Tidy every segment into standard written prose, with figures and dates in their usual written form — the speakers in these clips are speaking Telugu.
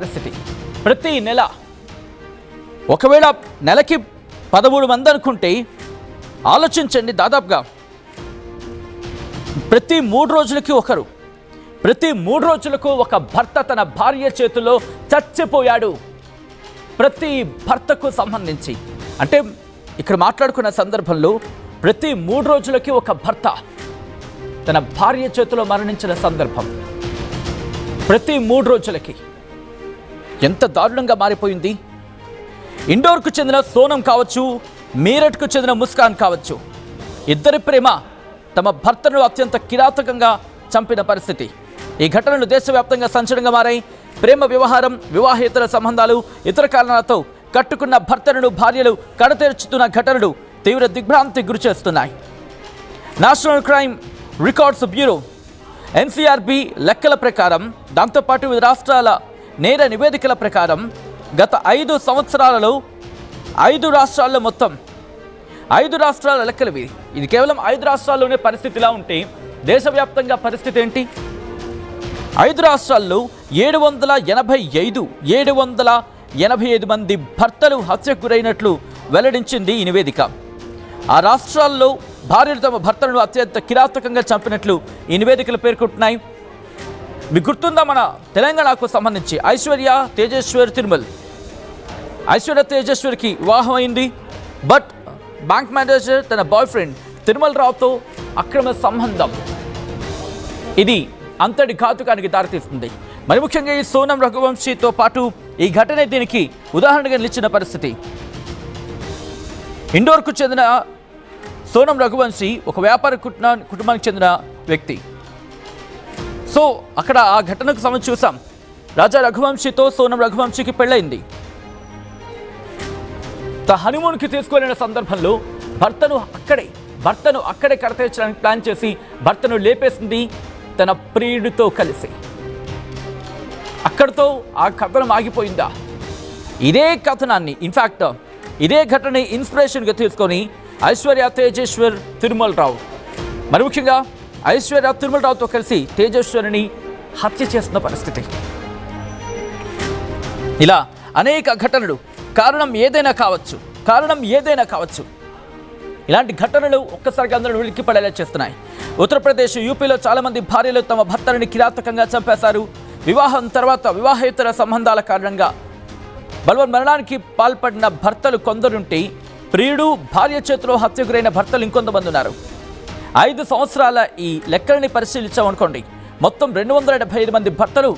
పరిస్థితి ప్రతి నెల ఒకవేళ నెలకి 13 మంది అనుకుంటే ఆలోచించండి, దాదాపుగా ప్రతి 3 రోజులకి ఒకరు, ప్రతి 3 రోజులకు ఒక భర్త తన భార్య చేతిలో చచ్చిపోయాడు. ప్రతి భర్తకు సంబంధించి అంటే ఇక్కడ మాట్లాడుకున్న సందర్భంలో ప్రతి 3 రోజులకి ఒక భర్త తన భార్య చేతిలో మరణించిన సందర్భం. ప్రతి 3 రోజులకి ఎంత దారుణంగా మారిపోయింది. ఇండోర్కు చెందిన సోనం కావచ్చు, మీరట్కు చెందిన ముస్కాన్ కావచ్చు, ఇద్దరి ప్రేమ తమ భర్తను అత్యంత కిరాతకంగా చంపిన పరిస్థితి. ఈ ఘటనలు దేశవ్యాప్తంగా సంచలనంగా మారాయి. ప్రేమ వ్యవహారం, వివాహేతర సంబంధాలు, ఇతర కారణాలతో కట్టుకున్న భర్తలను భార్యలు కడతేర్చుతున్న ఘటనలు తీవ్ర దిగ్భ్రాంతికి గురిచేస్తున్నాయి. National Crime Records Bureau NCRB లెక్కల ప్రకారం, దాంతోపాటు వివిధ రాష్ట్రాల నేర నివేదికల ప్రకారం గత 5 సంవత్సరాలలో 5 రాష్ట్రాల్లో మొత్తం 5 రాష్ట్రాల లెక్కలు ఇది కేవలం 5 రాష్ట్రాల్లోనే పరిస్థితిలా ఉంటే దేశవ్యాప్తంగా పరిస్థితి ఏంటి? 5 రాష్ట్రాల్లో 785 మంది భర్తలు హత్యకు గురైనట్లు వెల్లడించింది ఈ నివేదిక. ఆ రాష్ట్రాల్లో భార్యలు తమ భర్తలను అత్యంత కిరాతకంగా చంపినట్లు ఈ నివేదికలు పేర్కొంటున్నాయి. మీకు గుర్తుందా, మన తెలంగాణకు సంబంధించి ఐశ్వర్య తేజేశ్వర్కి వివాహం అయింది. బట్ బ్యాంక్ మేనేజర్ తన బాయ్ ఫ్రెండ్ తిరుమల రావుతో అక్రమ సంబంధం, ఇది అంతటి ఘాతుకానికి దారితీస్తుంది. మరి ముఖ్యంగా ఈ సోనం రఘువంశీతో పాటు ఈ ఘటనే దీనికి ఉదాహరణగా నిలిచిన పరిస్థితి. ఇండోర్కు చెందిన సోనం రఘువంశీ ఒక వ్యాపార కుటుంబానికి చెందిన వ్యక్తి. సో అక్కడ ఆ ఘటనకు సంబంధించి చూసాం. రాజా రఘువంశీతో సోనం రఘువంశీకి పెళ్ళయింది. హనీమూన్కి తీసుకువెళ్ళిన సందర్భంలో భర్తను అక్కడే కడతీర్చడానికి ప్లాన్ చేసి భర్తను లేపేసింది తన ప్రియుడితో కలిసి. అక్కడితో ఆ కథనం ఆగిపోయిందా? ఇదే కథనాన్ని, ఇన్ఫ్యాక్ట్ ఇదే ఘటనని ఇన్స్పిరేషన్గా తీసుకొని ఐశ్వర్య తేజేశ్వర్ తిరుమల రావు, మరి ముఖ్యంగా ఐశ్వర్య తిరుమల రావుతో కలిసి తేజేశ్వరిని హత్య చేస్తున్న పరిస్థితి. ఇలా అనేక ఘటనలు, కారణం ఏదైనా కావచ్చు. ఇలాంటి ఘటనలు ఒక్కసారిగా అందరూ ఉలిక్కిపడేలా చేస్తున్నాయి. ఉత్తరప్రదేశ్, యూపీలో చాలామంది భార్యలు తమ భర్తలని కిరాతకంగా చంపేశారు. వివాహం తర్వాత వివాహేతర సంబంధాల కారణంగా బలవన్ మరణానికి పాల్పడిన భర్తలు కొందరుంటే, ప్రియుడు భార్య చేతిలో హత్య గురైన భర్తలు ఇంకొంతమంది ఉన్నారు. 5 సంవత్సరాల ఈ లెక్కలని పరిశీలించామనుకోండి, మొత్తం 275 మంది భర్తలు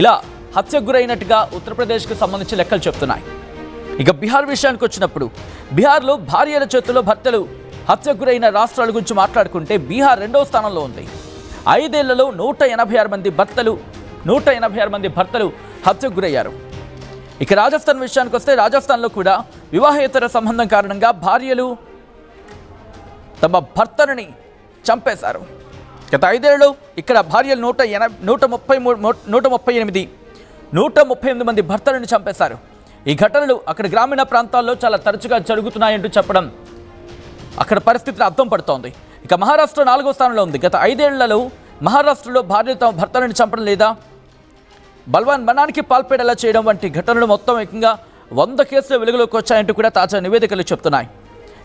ఇలా హత్యకు గురైనట్టుగా ఉత్తరప్రదేశ్కి సంబంధించి లెక్కలు చెప్తున్నాయి. ఇక బీహార్ విషయానికి వచ్చినప్పుడు, బీహార్లో భార్యల చేతుల్లో భర్తలు హత్యకు గురైన రాష్ట్రాల గురించి మాట్లాడుకుంటే బీహార్ 2వ స్థానంలో ఉంది. 5 ఏళ్లలో 186 మంది భర్తలు హత్యకు గురయ్యారు. ఇక రాజస్థాన్ విషయానికి వస్తే, రాజస్థాన్లో కూడా వివాహేతర సంబంధం కారణంగా భార్యలు తమ భర్తలని చంపేశారు. గత 5 ఏళ్లలో ఇక్కడ భార్యలు 138 మంది భర్తలను చంపేశారు. ఈ ఘటనలు అక్కడ గ్రామీణ ప్రాంతాల్లో చాలా తరచుగా జరుగుతున్నాయంటూ చెప్పడం అక్కడ పరిస్థితిని అర్థం పడుతోంది. ఇక మహారాష్ట్ర 4వ స్థానంలో ఉంది. గత 5 ఏళ్లలో మహారాష్ట్రలో భార్యలు తమ భర్తలను చంపడం లేదా బల్వాన్ మరణానికి పాల్పడేలా చేయడం వంటి ఘటనలు మొత్తం ఏకంగా 100 కేసులు వెలుగులోకి వచ్చాయంటూ కూడా తాజా నివేదికలు చెప్తున్నాయి.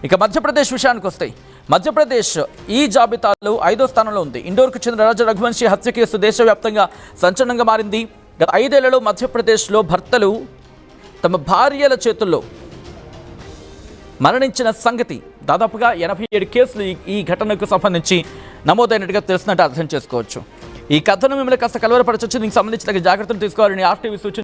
ఇక మధ్యప్రదేశ్ విషయానికి వస్తే, మధ్యప్రదేశ్ ఈ జాబితాలో 5వ స్థానంలో ఉంది. ఇండోర్కు చెందిన రాజా రఘువంశీ హత్య కేసు దేశవ్యాప్తంగా సంచలనంగా మారింది. గత 5 ఏళ్లలో మధ్యప్రదేశ్లో భర్తలు తమ భార్యల చేతుల్లో మరణించిన సంగతి, దాదాపుగా 87 కేసులు ఈ ఘటనకు సంబంధించి నమోదైనట్టుగా తెలిసినట్టు అర్థం చేసుకోవచ్చు. ఈ కథను మిమ్మల్ని కాస్త కలవరపరచవచ్చు. దీనికి సంబంధించిన జాగ్రత్తలు తీసుకోవాలని RTV సూచన